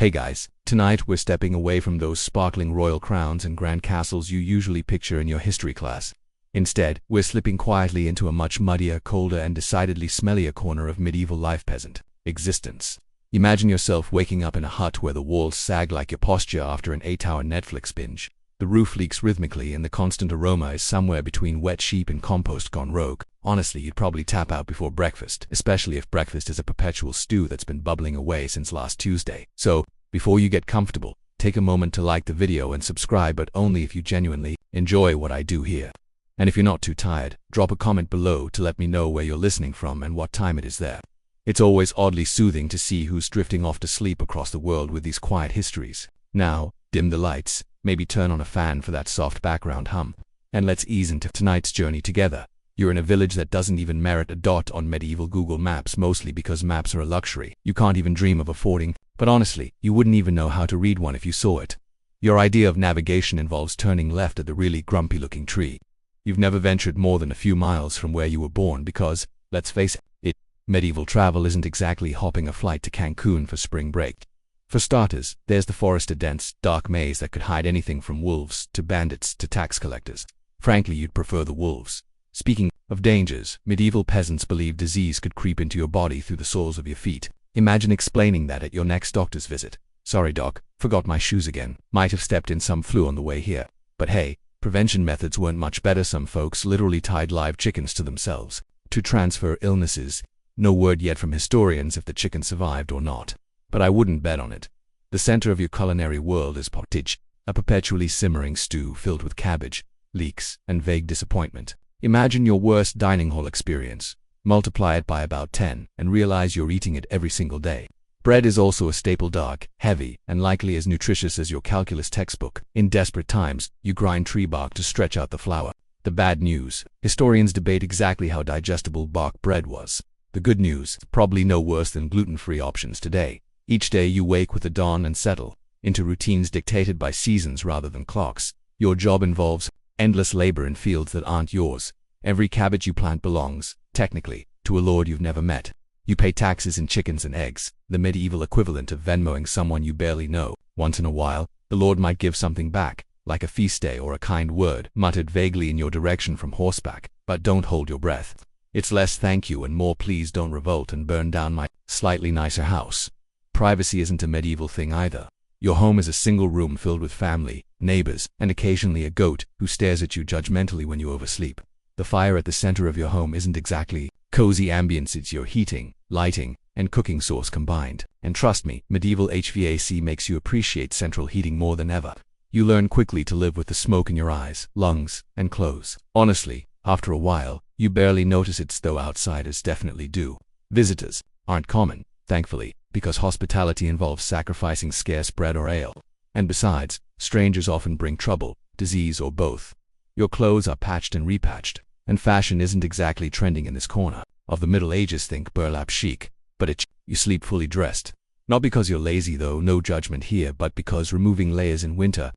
Hey guys, tonight we're stepping away from those sparkling royal crowns and grand castles you usually picture in your history class. Instead, we're slipping quietly into a much muddier, colder, and decidedly smellier corner of medieval life peasant existence. Imagine yourself waking up in a hut where the walls sag like your posture after an 8-hour Netflix binge. The roof leaks rhythmically and the constant aroma is somewhere between wet sheep and compost gone rogue. Honestly, you'd probably tap out before breakfast, especially if breakfast is a perpetual stew that's been bubbling away since last Tuesday. So, before you get comfortable, take a moment to like the video and subscribe, but only if you genuinely enjoy what I do here. And if you're not too tired, drop a comment below to let me know where you're listening from and what time it is there. It's always oddly soothing to see who's drifting off to sleep across the world with these quiet histories. Now, dim the lights, maybe turn on a fan for that soft background hum, and let's ease into tonight's journey together. You're in a village that doesn't even merit a dot on medieval Google Maps, mostly because maps are a luxury you can't even dream of affording, but honestly, you wouldn't even know how to read one if you saw it. Your idea of navigation involves turning left at the really grumpy-looking tree. You've never ventured more than a few miles from where you were born because, let's face it, medieval travel isn't exactly hopping a flight to Cancun for spring break. For starters, there's the forest, a dense, dark maze that could hide anything from wolves to bandits to tax collectors. Frankly, you'd prefer the wolves. Speaking of dangers, medieval peasants believed disease could creep into your body through the soles of your feet. Imagine explaining that at your next doctor's visit. Sorry doc, forgot my shoes again. Might have stepped in some flu on the way here. But hey, prevention methods weren't much better. Some folks literally tied live chickens to themselves to transfer illnesses. No word yet from historians if the chicken survived or not, but I wouldn't bet on it. The center of your culinary world is pottage, a perpetually simmering stew filled with cabbage, leeks, and vague disappointment. Imagine your worst dining hall experience. Multiply it by about 10 and realize you're eating it every single day. Bread is also a staple, dark, heavy, and likely as nutritious as your calculus textbook. In desperate times, you grind tree bark to stretch out the flour. The bad news: historians debate exactly how digestible bark bread was. The good news: probably no worse than gluten-free options today. Each day you wake with the dawn and settle into routines dictated by seasons rather than clocks. Your job involves endless labor in fields that aren't yours. Every cabbage you plant belongs, technically, to a lord you've never met. You pay taxes in chickens and eggs, the medieval equivalent of Venmoing someone you barely know. Once in a while, the lord might give something back, like a feast day or a kind word muttered vaguely in your direction from horseback, but don't hold your breath. It's less thank you and more please don't revolt and burn down my slightly nicer house. Privacy isn't a medieval thing either. Your home is a single room filled with family, neighbors, and occasionally a goat who stares at you judgmentally when you oversleep. The fire at the center of your home isn't exactly cozy ambience, it's your heating, lighting, and cooking source combined. And trust me, medieval HVAC makes you appreciate central heating more than ever. You learn quickly to live with the smoke in your eyes, lungs, and clothes. Honestly, after a while, you barely notice it, though outsiders definitely do. Visitors aren't common, thankfully, because hospitality involves sacrificing scarce bread or ale. And besides, strangers often bring trouble, disease, or both. Your clothes are patched and repatched, and fashion isn't exactly trending in this corner of the Middle Ages. Think burlap chic, but you sleep fully dressed. Not because you're lazy though, no judgment here, but because removing layers in winter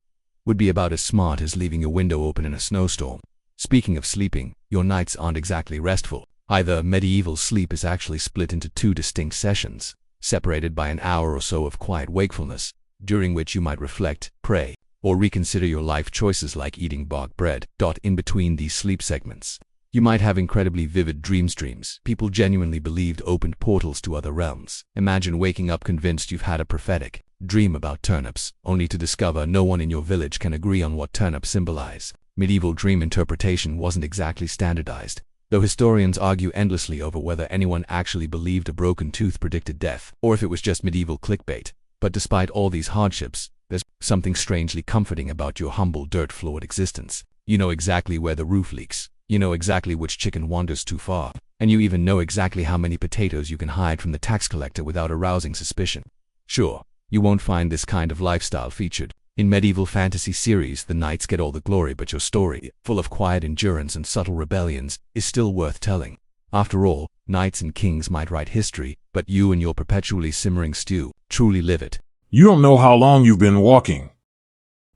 would be about as smart as leaving your window open in a snowstorm. Speaking of sleeping, your nights aren't exactly restful. Either medieval sleep is actually split into two distinct sessions, separated by an hour or so of quiet wakefulness, during which you might reflect, pray, or reconsider your life choices like eating bark bread. In between these sleep segments, you might have incredibly vivid dreams. People genuinely believed opened portals to other realms. Imagine waking up convinced you've had a prophetic dream about turnips, only to discover no one in your village can agree on what turnips symbolize. Medieval dream interpretation wasn't exactly standardized, though historians argue endlessly over whether anyone actually believed a broken tooth predicted death, or if it was just medieval clickbait. But despite all these hardships, there's something strangely comforting about your humble, dirt-floored existence. You know exactly where the roof leaks, you know exactly which chicken wanders too far, and you even know exactly how many potatoes you can hide from the tax collector without arousing suspicion. Sure, you won't find this kind of lifestyle featured in medieval fantasy series. The knights get all the glory, but your story, full of quiet endurance and subtle rebellions, is still worth telling. After all, knights and kings might write history, but you and your perpetually simmering stew truly live it. You don't know how long you've been walking.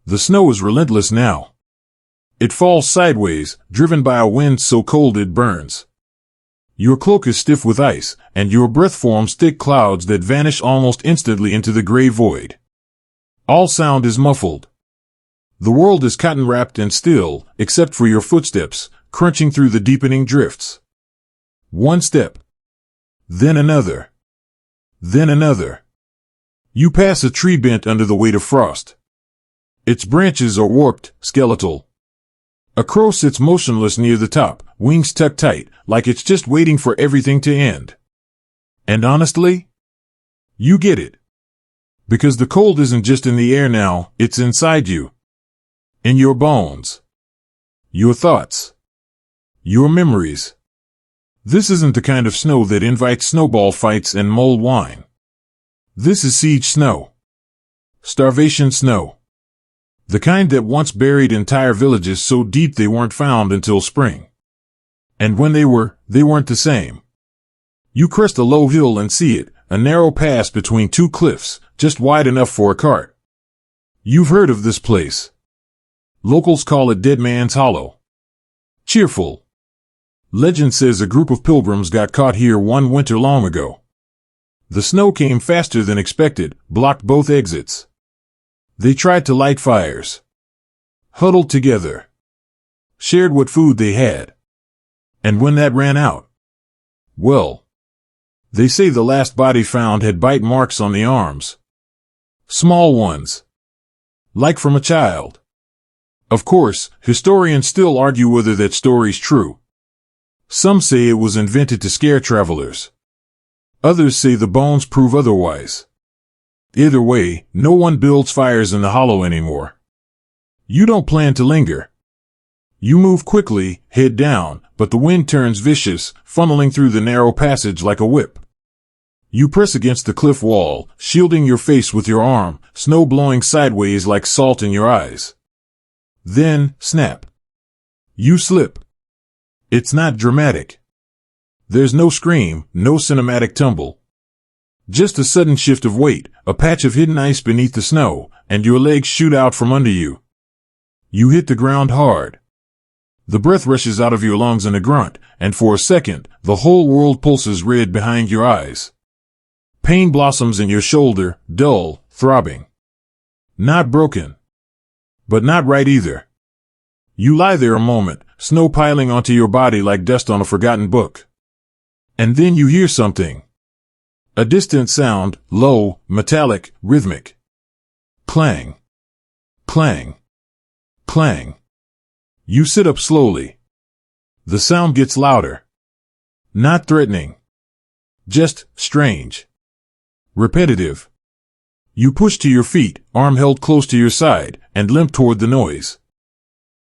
The snow is relentless now. It falls sideways, driven by a wind so cold it burns. Your cloak is stiff with ice, and your breath forms thick clouds that vanish almost instantly into the gray void. All sound is muffled. The world is cotton-wrapped and still, except for your footsteps, crunching through the deepening drifts. One step. Then another. Then another. You pass a tree bent under the weight of frost. Its branches are warped, skeletal. A crow sits motionless near the top, wings tucked tight, like it's just waiting for everything to end. And honestly, you get it. Because the cold isn't just in the air now, it's inside you. In your bones. Your thoughts. Your memories. This isn't the kind of snow that invites snowball fights and mulled wine. This is siege snow. Starvation snow. The kind that once buried entire villages so deep they weren't found until spring. And when they weren't the same. You crest a low hill and see it, a narrow pass between two cliffs, just wide enough for a cart. You've heard of this place. Locals call it Dead Man's Hollow. Cheerful. Legend says a group of pilgrims got caught here one winter long ago. The snow came faster than expected, blocked both exits. They tried to light fires. Huddled together. Shared what food they had. And when that ran out, well, they say the last body found had bite marks on the arms. Small ones. Like from a child. Of course, historians still argue whether that story's true. Some say it was invented to scare travelers. Others say the bones prove otherwise. Either way, no one builds fires in the hollow anymore. You don't plan to linger. You move quickly, head down, but the wind turns vicious, funneling through the narrow passage like a whip. You press against the cliff wall, shielding your face with your arm, snow blowing sideways like salt in your eyes. Then, snap. You slip. It's not dramatic. There's no scream, no cinematic tumble. Just a sudden shift of weight, a patch of hidden ice beneath the snow, and your legs shoot out from under you. You hit the ground hard. The breath rushes out of your lungs in a grunt, and for a second, the whole world pulses red behind your eyes. Pain blossoms in your shoulder, dull, throbbing. Not broken. But not right either. You lie there a moment, snow piling onto your body like dust on a forgotten book. And then you hear something. A distant sound, low, metallic, rhythmic. Clang. Clang. Clang. You sit up slowly. The sound gets louder. Not threatening. Just strange. Repetitive. You push to your feet, arm held close to your side, and limp toward the noise.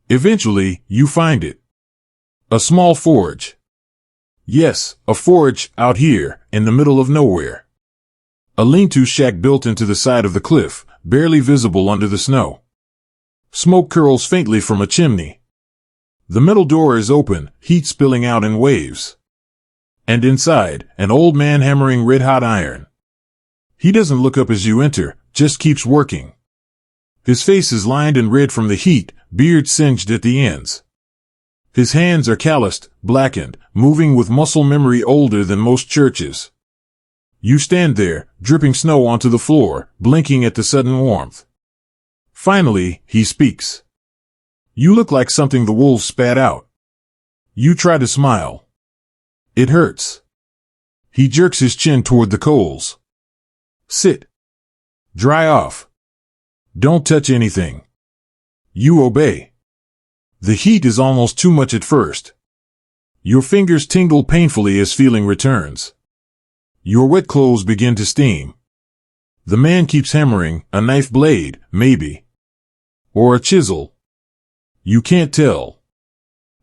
Eventually, you find it. A small forge. Yes, a forge out here, in the middle of nowhere. A lean-to shack built into the side of the cliff, barely visible under the snow. Smoke curls faintly from a chimney. The metal door is open, heat spilling out in waves. And inside, an old man hammering red-hot iron. He doesn't look up as you enter, just keeps working. His face is lined in red from the heat, beard singed at the ends. His hands are calloused, blackened, moving with muscle memory older than most churches. You stand there, dripping snow onto the floor, blinking at the sudden warmth. Finally, he speaks. You look like something the wolves spat out. You try to smile. It hurts. He jerks his chin toward the coals. Sit. Dry off. Don't touch anything. You obey. The heat is almost too much at first. Your fingers tingle painfully as feeling returns. Your wet clothes begin to steam. The man keeps hammering, a knife blade, maybe. Or a chisel. You can't tell.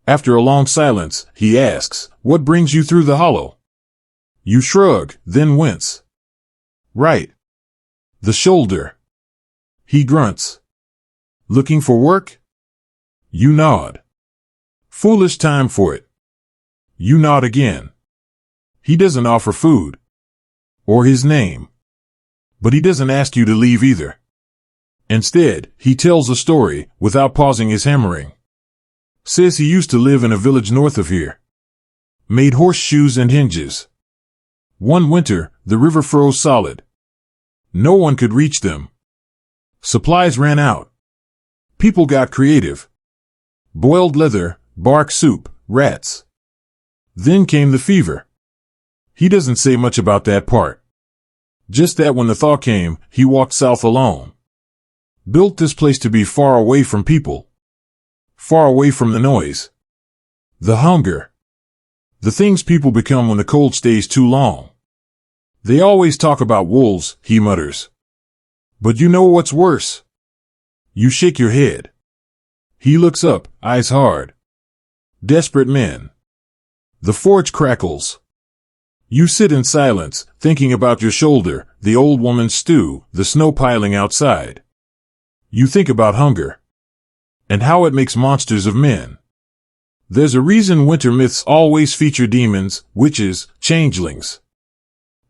After a long silence, he asks, "What brings you through the hollow?" You shrug, then wince. Right. The shoulder. He grunts. Looking for work? You nod. Foolish time for it. You nod again. He doesn't offer food. Or his name. But he doesn't ask you to leave either. Instead, he tells a story, without pausing his hammering. Says he used to live in a village north of here. made horseshoes and hinges. One winter, the river froze solid. No one could reach them. Supplies ran out. People got creative. Boiled leather, bark soup, rats. Then came the fever. He doesn't say much about that part. Just that when the thaw came, he walked south alone. Built this place to be far away from people. Far away from the noise. The hunger. The things people become when the cold stays too long. They always talk about wolves, he mutters. But you know what's worse? You shake your head. He looks up, eyes hard. Desperate men. The forge crackles. You sit in silence, thinking about your shoulder, the old woman's stew, the snow piling outside. You think about hunger. And how it makes monsters of men. There's a reason winter myths always feature demons, witches, changelings.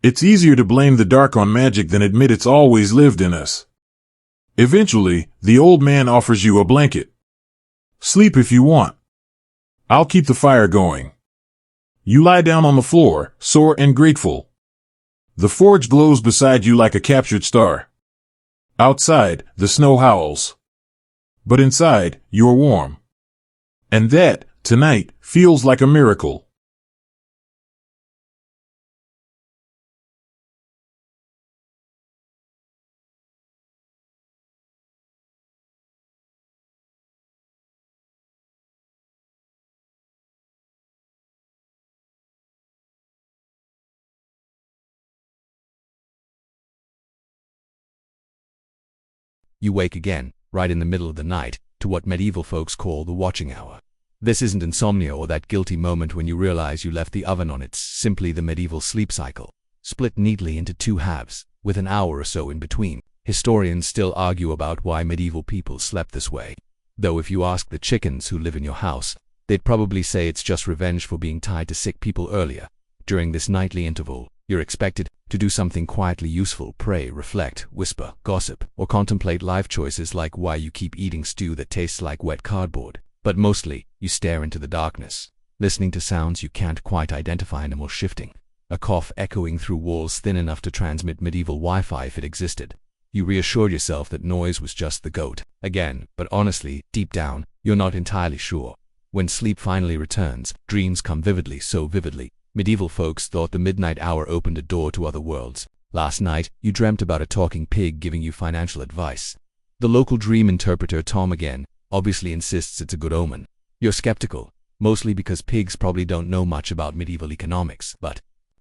It's easier to blame the dark on magic than admit it's always lived in us. Eventually, the old man offers you a blanket. Sleep if you want. I'll keep the fire going. You lie down on the floor, sore and grateful. The forge glows beside you like a captured star. Outside, the snow howls. But inside, you're warm. And that, tonight, feels like a miracle. You wake again, right in the middle of the night, to what medieval folks call the watching hour. This isn't insomnia or that guilty moment when you realize you left the oven on. It's simply the medieval sleep cycle, split neatly into two halves, with an hour or so in between. Historians still argue about why medieval people slept this way. Though if you ask the chickens who live in your house, they'd probably say it's just revenge for being tied to sick people earlier. During this nightly interval, you're expected to do something quietly useful: pray, reflect, whisper, gossip, or contemplate life choices like why you keep eating stew that tastes like wet cardboard. But mostly, you stare into the darkness, listening to sounds you can't quite identify: animal shifting, a cough echoing through walls thin enough to transmit medieval Wi-Fi if it existed. You reassured yourself that noise was just the goat. Again, but honestly, deep down, you're not entirely sure. When sleep finally returns, dreams come vividly, so vividly. Medieval folks thought the midnight hour opened a door to other worlds. Last night, you dreamt about a talking pig giving you financial advice. The local dream interpreter, Tom again, obviously insists it's a good omen. You're skeptical, mostly because pigs probably don't know much about medieval economics. But,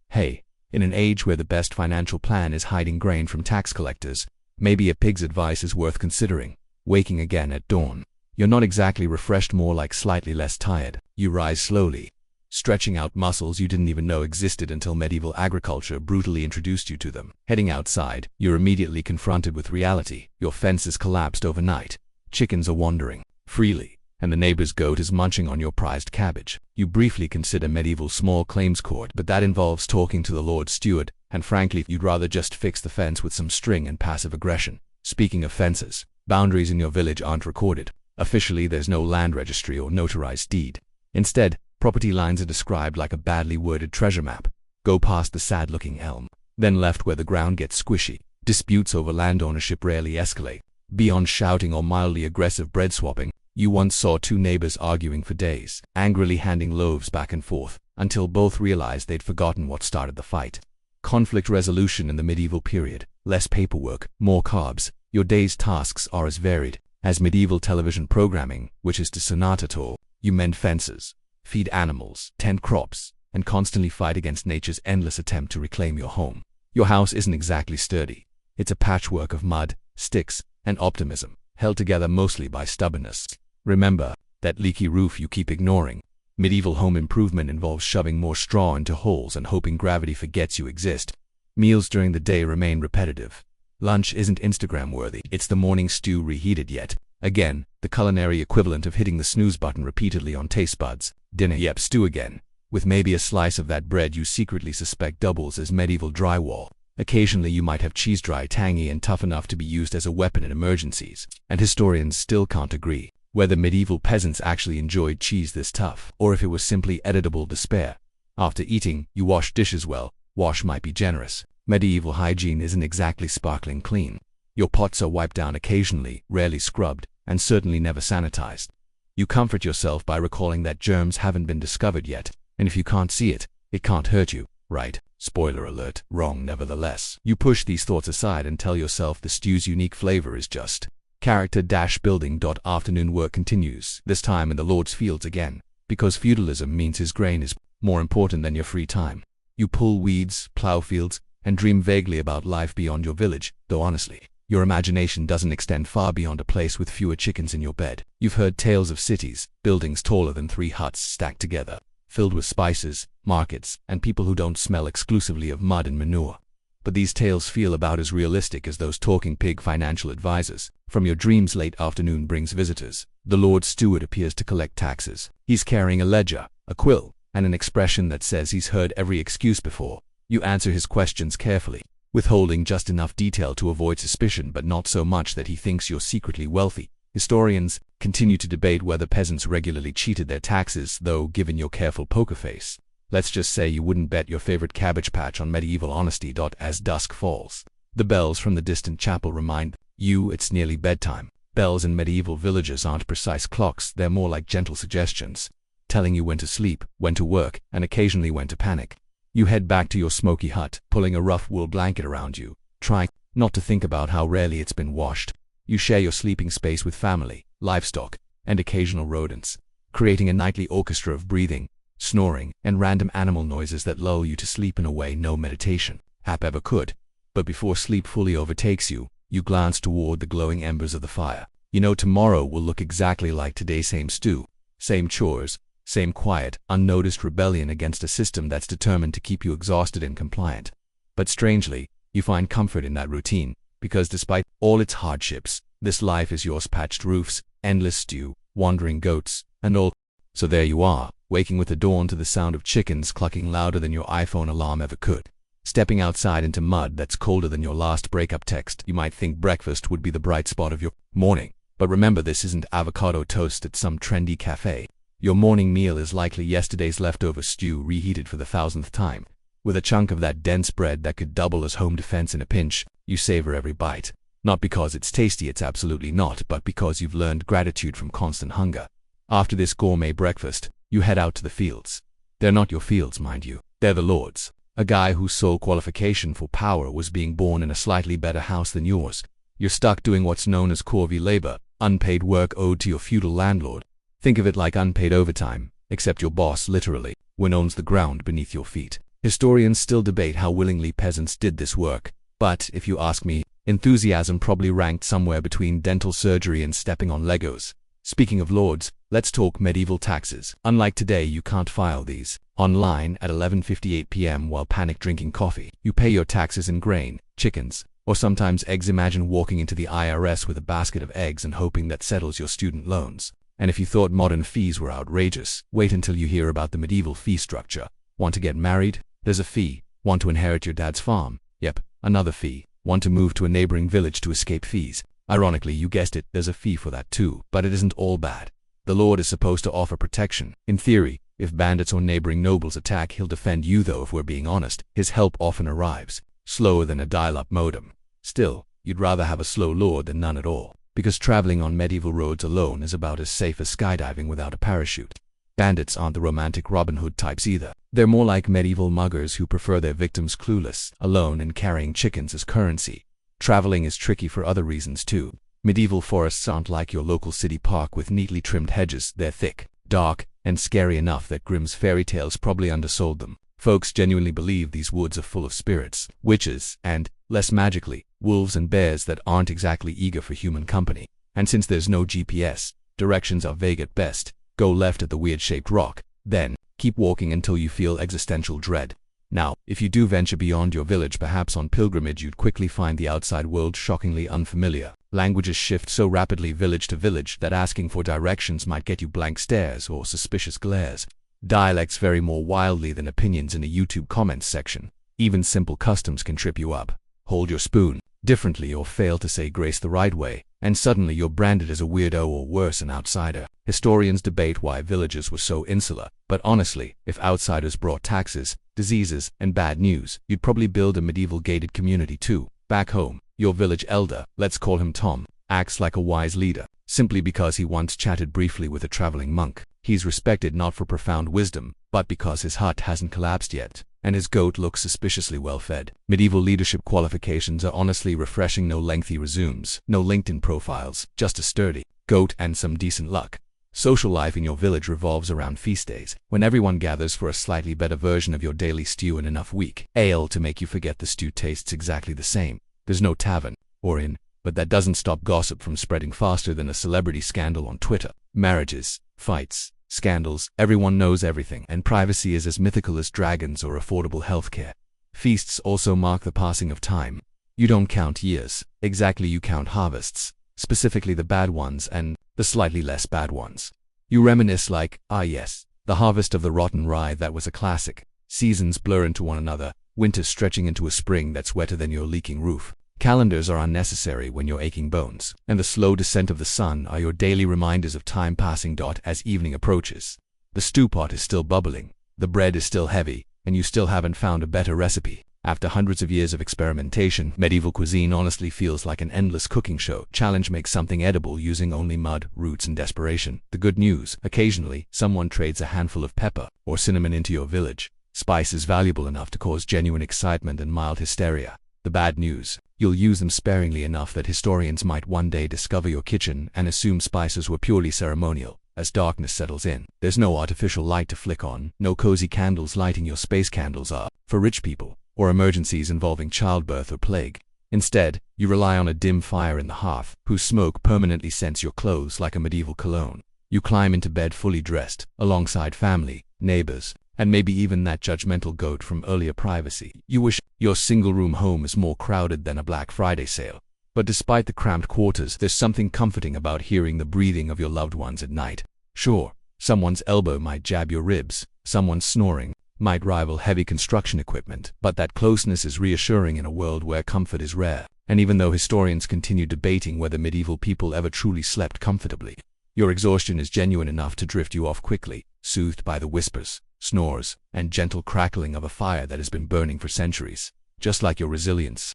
hey, in an age where the best financial plan is hiding grain from tax collectors, maybe a pig's advice is worth considering. Waking again at dawn. You're not exactly refreshed, more like slightly less tired. You rise slowly, stretching out muscles you didn't even know existed until medieval agriculture brutally introduced you to them. Heading outside, you're immediately confronted with reality. Your fence is collapsed overnight. Chickens are wandering freely, and the neighbor's goat is munching on your prized cabbage. You briefly consider medieval small claims court, but that involves talking to the Lord Steward, and frankly, you'd rather just fix the fence with some string and passive aggression. Speaking of fences, boundaries in your village aren't recorded. Officially, there's no land registry or notarized deed. Instead, property lines are described like a badly worded treasure map. Go past the sad-looking elm, then left where the ground gets squishy. Disputes over land ownership rarely escalate. Beyond shouting or mildly aggressive bread swapping, you once saw two neighbors arguing for days, angrily handing loaves back and forth, until both realized they'd forgotten what started the fight. Conflict resolution in the medieval period. Less paperwork, more carbs. Your day's tasks are as varied as medieval television programming, which is to sonata toll. You mend fences, feed animals, tend crops, and constantly fight against nature's endless attempt to reclaim your home. Your house isn't exactly sturdy. It's a patchwork of mud, sticks, and optimism, held together mostly by stubbornness. Remember that leaky roof you keep ignoring. Medieval home improvement involves shoving more straw into holes and hoping gravity forgets you exist. Meals during the day remain repetitive. Lunch isn't Instagram-worthy. It's the morning stew reheated yet. Again, the culinary equivalent of hitting the snooze button repeatedly on taste buds. Dinner, yep, stew again, with maybe a slice of that bread you secretly suspect doubles as medieval drywall. Occasionally you might have cheese, dry, tangy, and tough enough to be used as a weapon in emergencies. And historians still can't agree whether medieval peasants actually enjoyed cheese this tough, or if it was simply editable despair. After eating, you wash dishes well. Wash might be generous. Medieval hygiene isn't exactly sparkling clean. Your pots are wiped down occasionally, rarely scrubbed, and certainly never sanitized. You comfort yourself by recalling that germs haven't been discovered yet, and if you can't see it, it can't hurt you, right? Spoiler alert, wrong nevertheless. You push these thoughts aside and tell yourself the stew's unique flavor is just character-building. Afternoon work continues, this time in the Lord's fields again, because feudalism means his grain is more important than your free time. You pull weeds, plow fields, and dream vaguely about life beyond your village, though honestly, your imagination doesn't extend far beyond a place with fewer chickens in your bed. You've heard tales of cities, buildings taller than 3 huts stacked together, filled with spices, markets, and people who don't smell exclusively of mud and manure. But these tales feel about as realistic as those talking pig financial advisors. From your dreams, late afternoon brings visitors. The Lord's steward appears to collect taxes. He's carrying a ledger, a quill, and an expression that says he's heard every excuse before. You answer his questions carefully, withholding just enough detail to avoid suspicion but not so much that he thinks you're secretly wealthy. Historians continue to debate whether peasants regularly cheated their taxes, though given your careful poker face, let's just say you wouldn't bet your favorite cabbage patch on medieval honesty. As dusk falls, the bells from the distant chapel remind you it's nearly bedtime. Bells in medieval villages aren't precise clocks, they're more like gentle suggestions, telling you when to sleep, when to work, and occasionally when to panic. You head back to your smoky hut, pulling a rough wool blanket around you, trying not to think about how rarely it's been washed. You share your sleeping space with family, livestock, and occasional rodents, creating a nightly orchestra of breathing, snoring, and random animal noises that lull you to sleep in a way no meditation app ever could. But before sleep fully overtakes you, you glance toward the glowing embers of the fire. You know tomorrow will look exactly like today, same stew, same chores, same quiet, unnoticed rebellion against a system that's determined to keep you exhausted and compliant. But strangely, you find comfort in that routine, because despite all its hardships, this life is yours: patched roofs, endless stew, wandering goats, and all. So there you are, waking with the dawn to the sound of chickens clucking louder than your iPhone alarm ever could. Stepping outside into mud that's colder than your last breakup text. You might think breakfast would be the bright spot of your morning, but remember, this isn't avocado toast at some trendy cafe. Your morning meal is likely yesterday's leftover stew reheated for the 1000th time, with a chunk of that dense bread that could double as home defense in a pinch. You savor every bite, not because it's tasty, it's absolutely not, but because you've learned gratitude from constant hunger. After this gourmet breakfast, you head out to the fields. They're not your fields, mind you, they're the Lord's. A guy whose sole qualification for power was being born in a slightly better house than yours. You're stuck doing what's known as corvée labor, unpaid work owed to your feudal landlord. Think of it like unpaid overtime, except your boss literally owns the ground beneath your feet. Historians still debate how willingly peasants did this work, but if you ask me, enthusiasm probably ranked somewhere between dental surgery and stepping on Legos. Speaking of lords, let's talk medieval taxes. Unlike today, you can't file these online at 11:58 p.m. while panic drinking coffee. You pay your taxes in grain, chickens, or sometimes eggs. Imagine walking into the IRS with a basket of eggs and hoping that settles your student loans. And if you thought modern fees were outrageous, wait until you hear about the medieval fee structure. Want to get married? There's a fee. Want to inherit your dad's farm? Yep, another fee. Want to move to a neighboring village to escape fees? Ironically, you guessed it, there's a fee for that too. But it isn't all bad. The Lord is supposed to offer protection. In theory, if bandits or neighboring nobles attack, he'll defend you, though if we're being honest, his help often arrives slower than a dial-up modem. Still, you'd rather have a slow lord than none at all, because traveling on medieval roads alone is about as safe as skydiving without a parachute. Bandits aren't the romantic Robin Hood types either. They're more like medieval muggers who prefer their victims clueless, alone, and carrying chickens as currency. Traveling is tricky for other reasons too. Medieval forests aren't like your local city park with neatly trimmed hedges. They're thick, dark, and scary enough that Grimm's fairy tales probably undersold them. Folks genuinely believe these woods are full of spirits, witches, and, less magically, wolves and bears that aren't exactly eager for human company. And since there's no GPS, directions are vague at best. Go left at the weird-shaped rock, then keep walking until you feel existential dread. Now, if you do venture beyond your village, perhaps on pilgrimage, you'd quickly find the outside world shockingly unfamiliar. Languages shift so rapidly village to village that asking for directions might get you blank stares or suspicious glares. Dialects vary more wildly than opinions in a YouTube comments section. Even simple customs can trip you up. Hold your spoon. differently or fail to say grace the right way, and suddenly you're branded as a weirdo or worse, an outsider. Historians debate why villages were so insular, but honestly, if outsiders brought taxes, diseases, and bad news, you'd probably build a medieval gated community too. Back home, your village elder, let's call him Tom, acts like a wise leader, simply because he once chatted briefly with a traveling monk. He's respected not for profound wisdom, but because his hut hasn't collapsed yet, and his goat looks suspiciously well fed. Medieval leadership qualifications are honestly refreshing. No lengthy resumes, no LinkedIn profiles, just a sturdy goat and some decent luck. Social life in your village revolves around feast days, when everyone gathers for a slightly better version of your daily stew and enough weak ale to make you forget the stew tastes exactly the same. There's no tavern or inn, but that doesn't stop gossip from spreading faster than a celebrity scandal on Twitter. Marriages, fights, scandals, everyone knows everything, and privacy is as mythical as dragons or affordable healthcare. Feasts also mark the passing of time. You don't count years, exactly, you count harvests, specifically the bad ones and the slightly less bad ones. You reminisce like, ah yes, the harvest of the rotten rye, that was a classic. Seasons blur into one another, winter stretching into a spring that's wetter than your leaking roof. Calendars are unnecessary when you're aching bones, and the slow descent of the sun are your daily reminders of time passing. As evening approaches, the stew pot is still bubbling, the bread is still heavy, and you still haven't found a better recipe. After hundreds of years of experimentation, medieval cuisine honestly feels like an endless cooking show. Challenge: make something edible using only mud, roots, and desperation. The good news: occasionally, someone trades a handful of pepper or cinnamon into your village. Spice is valuable enough to cause genuine excitement and mild hysteria. The bad news: you'll use them sparingly enough that historians might one day discover your kitchen and assume spices were purely ceremonial. As darkness settles in, there's no artificial light to flick on, no cozy candles lighting your space. Candles are for rich people or emergencies involving childbirth or plague. Instead, you rely on a dim fire in the hearth, whose smoke permanently scents your clothes like a medieval cologne. You climb into bed fully dressed, alongside family, neighbors, and maybe even that judgmental goat from earlier privacy. You wish your single-room home is more crowded than a Black Friday sale. But despite the cramped quarters, there's something comforting about hearing the breathing of your loved ones at night. Sure, someone's elbow might jab your ribs, someone's snoring might rival heavy construction equipment, but that closeness is reassuring in a world where comfort is rare. And even though historians continue debating whether medieval people ever truly slept comfortably, your exhaustion is genuine enough to drift you off quickly, soothed by the whispers, snores, and gentle crackling of a fire that has been burning for centuries. Just like your resilience,